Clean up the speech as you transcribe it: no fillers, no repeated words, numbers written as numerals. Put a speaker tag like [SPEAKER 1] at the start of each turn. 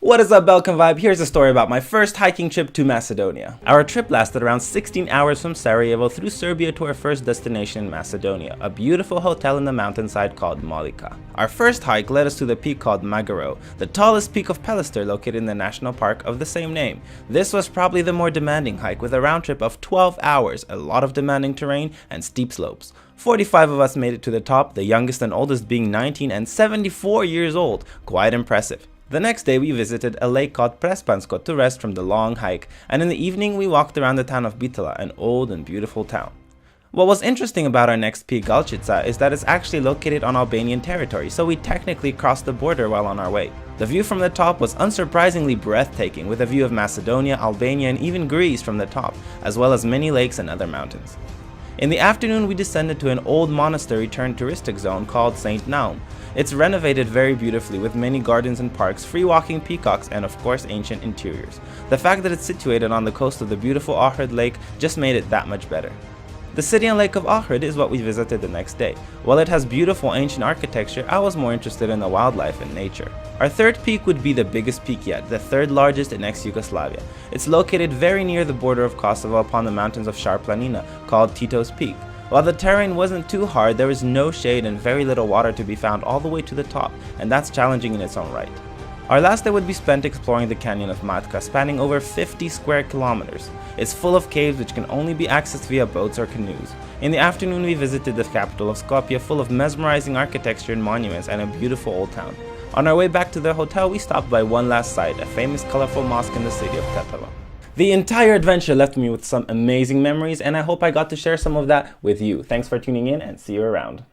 [SPEAKER 1] What is up, BalkanVibe? Here's a story about my first hiking trip to Macedonia. Our trip lasted around 16 hours from Sarajevo through Serbia to our first destination in Macedonia, a beautiful hotel in the mountainside called Molika. Our first hike led us to the peak called Magaro, the tallest peak of Pelister located in the national park of the same name. This was probably the more demanding hike with a round trip of 12 hours, a lot of demanding terrain and steep slopes. 45 of us made it to the top, the youngest and oldest being 19 and 74 years old. Quite impressive. The next day we visited a lake called Prespansko to rest from the long hike, and in the evening we walked around the town of Bitela, an old and beautiful town. What was interesting about our next peak, Galčica, is that it's actually located on Albanian territory, so we technically crossed the border while on our way. The view from the top was unsurprisingly breathtaking, with a view of Macedonia, Albania and even Greece from the top, as well as many lakes and other mountains. In the afternoon we descended to an old monastery turned touristic zone called St. Naum. It's renovated very beautifully with many gardens and parks, free walking peacocks and of course ancient interiors. The fact that it's situated on the coast of the beautiful Ohrid lake just made it that much better. The city and lake of Ohrid is what we visited the next day. While it has beautiful ancient architecture, I was more interested in the wildlife and nature. Our third peak would be the biggest peak yet, the third largest in ex-Yugoslavia. It's located very near the border of Kosovo upon the mountains of Šar-planina, called Tito's Peak. While the terrain wasn't too hard, there was no shade and very little water to be found all the way to the top, and that's challenging in its own right. Our last day would be spent exploring the canyon of Matka, spanning over 50 square kilometers. It's full of caves which can only be accessed via boats or canoes. In the afternoon we visited the capital of Skopje, full of mesmerizing architecture and monuments and a beautiful old town. On our way back to the hotel we stopped by one last site, a famous colorful mosque in the city of Tepelo. The entire adventure left me with some amazing memories, and I hope I got to share some of that with you. Thanks for tuning in and see you around.